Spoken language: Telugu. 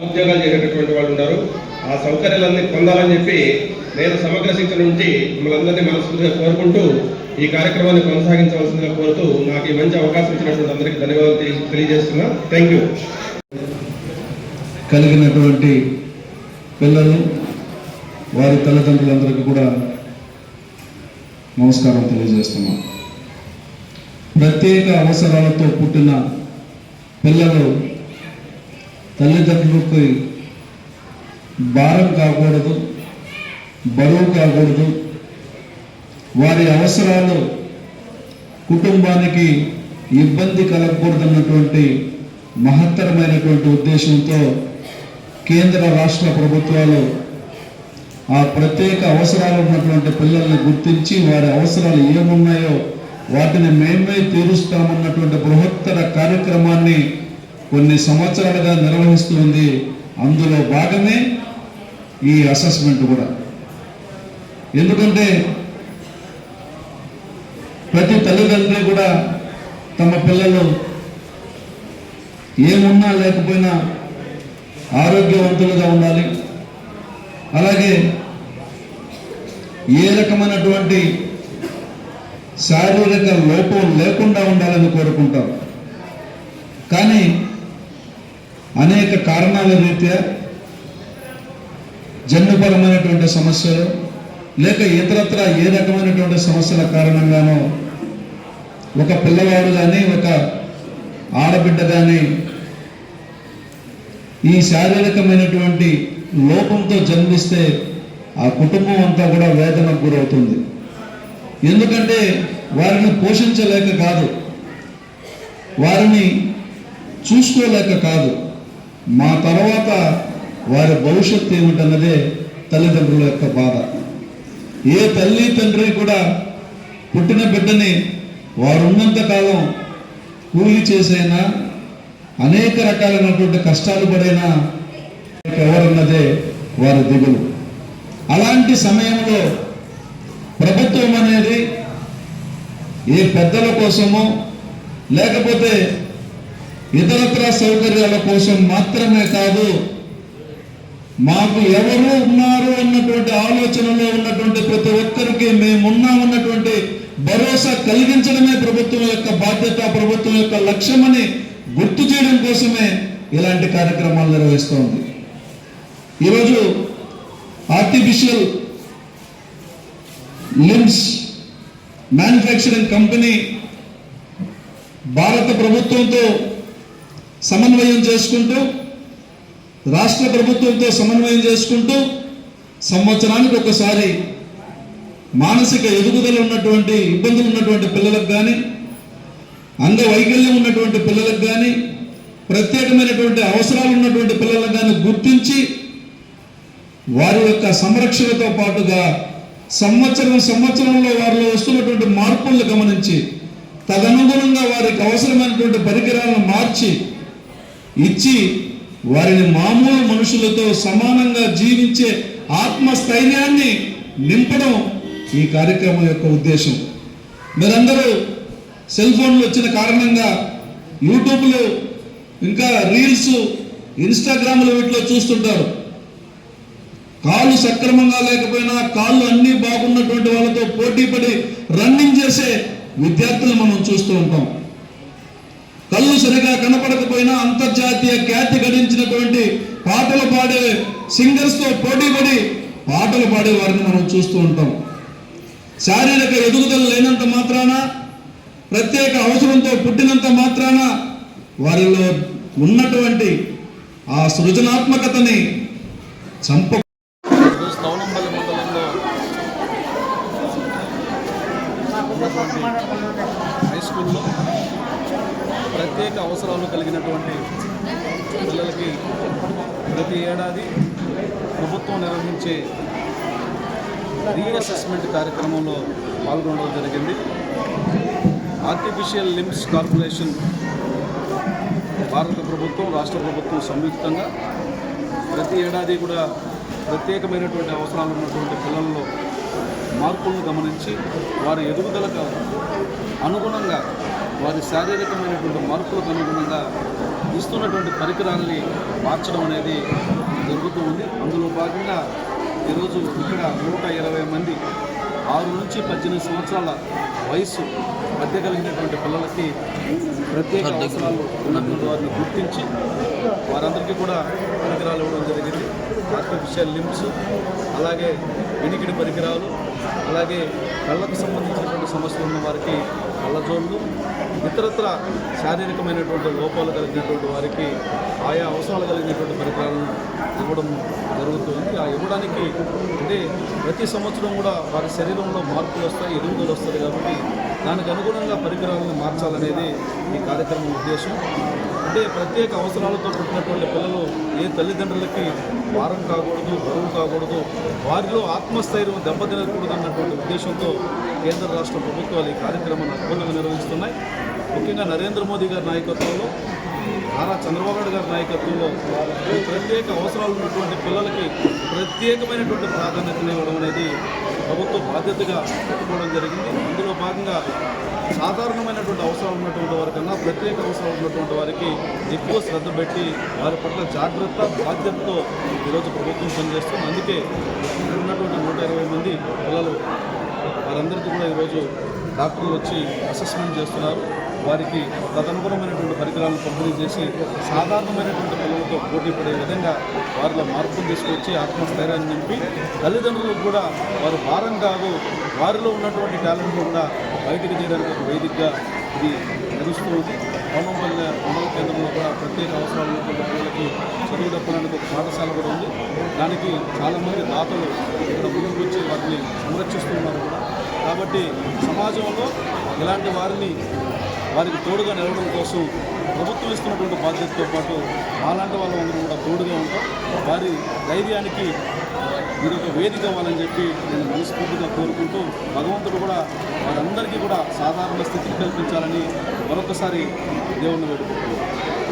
ఉద్యోగాలు చేసేటటువంటి వాళ్ళు ఉన్నారు. ఆ సౌకర్యాలన్నీ పొందాలని చెప్పి నేను సమగ్ర శిక్షణ నుంచి మిమ్మల్ని అందరినీ మనస్ఫూర్తిగా కోరుకుంటూ ఈ కార్యక్రమాన్ని కొనసాగించవలసిందిగా కోరుతూ నాకు ఈ మంచి అవకాశం ఇచ్చినటువంటి అందరికీ ధన్యవాదాలు తెలియజేస్తున్నా. Thank you. కలిగినటువంటి పిల్లలు వారి తల్లిదండ్రులందరికీ కూడా నమస్కారం తెలియజేస్తున్నాం. ప్రత్యేక అవసరాలతో పుట్టిన పిల్లలు తల్లిదండ్రులకి భారం కాకూడదు, బరువు కాకూడదు. వారి అవసరాలు కుటుంబానికి ఇబ్బంది కలగకూడదన్నటువంటి మహత్తరమైనటువంటి ఉద్దేశంతో కేంద్ర రాష్ట్ర ప్రభుత్వాలు ఆ ప్రత్యేక అవసరాలు ఉన్నటువంటి పిల్లల్ని గుర్తించి వారి అవసరాలు ఏమున్నాయో వాటిని మేమే తీరుస్తామన్నటువంటి బృహత్తర కార్యక్రమాన్ని కొన్ని సంవత్సరాలుగా నిర్వహిస్తుంది. అందులో భాగమే ఈ అసెస్మెంట్ కూడా. ఎందుకంటే ప్రతి తల్లిదండ్రులు కూడా తమ పిల్లలు ఏమున్నా లేకపోయినా ఆరోగ్యవంతులుగా ఉండాలి, అలాగే ఏ రకమైనటువంటి శారీరక లోపం లేకుండా ఉండాలని కోరుకుంటారు. కానీ అనేక కారణాల రీత్యా జన్యుపరమైనటువంటి సమస్యలు లేక ఇతరత్ర ఏ రకమైనటువంటి సమస్యల కారణంగానో ఒక పిల్లవాడు కానీ ఒక ఆడబిడ్డ కానీ ఈ శారీరకమైనటువంటి లోపంతో జన్మిస్తే ఆ కుటుంబం అంతా కూడా వేదనకు గురవుతుంది. ఎందుకంటే వారిని పోషించలేక కాదు, వారిని చూసుకోలేక కాదు, మా తర్వాత వారి భవిష్యత్తు ఏమిటన్నదే తల్లిదండ్రుల యొక్క బాధ. ఏ తల్లి తండ్రి కూడా పుట్టిన బిడ్డని వారు ఉన్నంతకాలం కూలి చేసైనా అనేక రకాలైనటువంటి కష్టాలు పడైనా ఎవరన్నదే వారి దిగులు. అలాంటి సమయంలో ప్రభుత్వం అనేది ఏ పెద్దల కోసమో లేకపోతే ఇతరత్ర సౌకర్యాల కోసం మాత్రమే కాదు, మాకు ఎవరు ఉన్నారు అన్నటువంటి ఆలోచనలో ఉన్నటువంటి ప్రతి ఒక్కరికి మేమున్నామన్నటువంటి భరోసా కలిగించడమే ప్రభుత్వం యొక్క బాధ్యత, ప్రభుత్వం యొక్క లక్ష్యమని గుర్తు చేయడం కోసమే ఇలాంటి కార్యక్రమాలు నిర్వహిస్తోంది. ఈరోజు ఆర్టిఫిషియల్ లిమ్స్ మ్యానుఫ్యాక్చరింగ్ కంపెనీ భారత ప్రభుత్వంతో సమన్వయం చేసుకుంటూ, రాష్ట్ర ప్రభుత్వంతో సమన్వయం చేసుకుంటూ సంవత్సరానికి ఒకసారి మానసిక ఎదుగుదల ఉన్నటువంటి ఇబ్బందులు ఉన్నటువంటి పిల్లలకు కానీ, అంగవైకల్యం ఉన్నటువంటి పిల్లలకు కానీ, ప్రత్యేకమైనటువంటి అవసరాలు ఉన్నటువంటి పిల్లలకు కానీ గుర్తించి వారి యొక్క సంరక్షణతో పాటుగా సంవత్సరంలో వారిలో వస్తున్నటువంటి మార్పులను గమనించి తదనుగుణంగా వారికి అవసరమైనటువంటి పరికరాలను మార్చి ఇచ్చి వారిని మామూలు మనుషులతో సమానంగా జీవించే ఆత్మస్థైర్యాన్ని నింపడం ఈ కార్యక్రమం యొక్క ఉద్దేశం. మీరందరూ సెల్ ఫోన్లు వచ్చిన కారణంగా యూట్యూబ్లో ఇంకా రీల్స్, ఇన్స్టాగ్రామ్లు వీటిలో చూస్తుంటారు. కాళ్ళు సక్రమంగా లేకపోయినా కాళ్ళు అన్నీ బాగున్నటువంటి వాళ్ళతో పోటీపడి రన్నింగ్ చేసే విద్యార్థులు మనం చూస్తూ ఉంటాం. కళ్ళు సరిగా కనపడకపోయినా అంతర్జాతీయ ఖ్యాతి గడించినటువంటి పాటలు పాడే సింగర్స్తో పోటీపడి పాటలు పాడే వారిని మనం చూస్తూ ఉంటాం. శారీరక ఎదుగుదల లేనంత మాత్రాన, ప్రత్యేక అవసరంతో పుట్టినంత మాత్రాన వారిలో ఉన్నటువంటి ఆ సృజనాత్మకతని స్తౌనంపల్లి మండలంలో హై స్కూల్లో ప్రత్యేక అవసరాలు కలిగినటువంటి పిల్లలకి ప్రతి ఏడాది ప్రభుత్వం నిర్వహించే రీఅసెస్మెంట్ కార్యక్రమంలో పాల్గొనడం జరిగింది. ఆర్టిఫిషియల్ లిమ్స్ కార్పొరేషన్, భారత ప్రభుత్వం, రాష్ట్ర ప్రభుత్వం సంయుక్తంగా ప్రతి ఏడాది కూడా ప్రత్యేకమైనటువంటి అవసరాలు ఉన్నటువంటి పిల్లల్లో మార్పులను గమనించి వారి ఎదుగుదలకు అనుగుణంగా, వారి శారీరకమైనటువంటి మార్పులకు అనుగుణంగా ఇస్తున్నటువంటి పరికరాలని మార్చడం అనేది జరుగుతూ ఉంది. అందులో భాగంగా ఈరోజు ఇక్కడ 120 మంది 6 నుంచి 18 సంవత్సరాల వయసు మధ్య కలిగినటువంటి పిల్లలకి ప్రత్యేక అవసరాలు ఉన్నటువంటి వారిని గుర్తించి వారందరికీ కూడా పరికరాలు ఇవ్వడం జరిగింది. ఆర్టిఫిషియల్ లింబ్స్, అలాగే వినికిడి పరికరాలు, అలాగే కళ్ళకు సంబంధించినటువంటి సమస్యలు ఉన్న వారికి కళ్ళజోళ్ళు, ఇతరత్ర శారీరకమైనటువంటి లోపాలు కలిగినటువంటి వారికి ఆయా అవసరాలు కలిగినటువంటి పరికరాలను ఇవ్వడం జరుగుతుంది. ఆ ఇవ్వడానికి అంటే ప్రతి సంవత్సరం కూడా వారి శరీరంలో మార్పులు వస్తాయి, ఎదుగుదల వస్తుంది. కాబట్టి దానికి అనుగుణంగా పరికరాలను మార్చాలనేది ఈ కార్యక్రమం ఉద్దేశం. అంటే ప్రత్యేక అవసరాలతో పుట్టినటువంటి పిల్లలు ఏ తల్లిదండ్రులకి భారం కాకూడదు, బరువు కాకూడదు, వారిలో ఆత్మస్థైర్యం దెబ్బతినకూడదు అన్నటువంటి ఉద్దేశంతో కేంద్ర రాష్ట్ర ప్రభుత్వాలు ఈ కార్యక్రమాన్ని అద్భుతంగా నిర్వహిస్తున్నాయి. ముఖ్యంగా నరేంద్ర మోదీ గారి నాయకత్వంలో, నారా చంద్రబాబు నాయుడు గారి నాయకత్వంలో ఈ ప్రత్యేక అవసరాలు ఉన్నటువంటి పిల్లలకి ప్రత్యేకమైనటువంటి ప్రాధాన్యతను ఇవ్వడం అనేది ప్రభుత్వ బాధ్యతగా పెట్టుకోవడం జరిగింది. అందులో భాగంగా సాధారణమైనటువంటి అవసరాలు ఉన్నటువంటి వారికన్నా ప్రత్యేక అవసరాలు ఉన్నటువంటి వారికి ఎక్కువ శ్రద్ధ పెట్టి వారి పట్ల జాగ్రత్త బాధ్యతతో ఈరోజు ప్రభుత్వం పనిచేస్తుంది. అందుకే ఇక్కడ ఉన్నటువంటి 120 మంది పిల్లలు వారందరికీ కూడా ఈరోజు డాక్టర్లు వచ్చి అసెస్మెంట్ చేస్తున్నారు. వారికి తదనుగుణమైనటువంటి పరికరాలను పంపిణీ చేసి సాధారణమైనటువంటి పిల్లలతో పోటీ పడే విధంగా వారిలో మార్పులు తీసుకొచ్చి ఆత్మస్థైర్యాన్ని నింపి తల్లిదండ్రులకు కూడా వారు భారం కాదు, వారిలో ఉన్నటువంటి టాలెంట్ కూడా బయటికి తీయడానికి ఒక వేదికగా ఇది నడుస్తుంది. పౌనంపల్లి మండల కేంద్రంలో కూడా ప్రత్యేక అవసరాలు ఉన్నటువంటి పిల్లలకి చదువు తప్పడానికి ఒక పాఠశాల కూడా ఉంది. దానికి చాలామంది దాతలు ఇక్కడ ముందుకు వచ్చి వాటిని సంరక్షిస్తున్నారు కూడా. కాబట్టి సమాజంలో ఇలాంటి వారికి తోడుగా నిలవడం కోసం ప్రభుత్వం ఇస్తున్నటువంటి బాధ్యతతో పాటు మాలాంటి వాళ్ళందరూ కూడా తోడుగా ఉంటాం. వారి ధైర్యానికి ఇది ఒక వేదిక అవ్వాలని చెప్పి నేను మనస్ఫూర్తిగా కోరుకుంటూ భగవంతుడు కూడా వారందరికీ కూడా సాధారణ స్థితిని కల్పించాలని మరొకసారి దేవుణ్ణి వేడుకుంటున్నాను.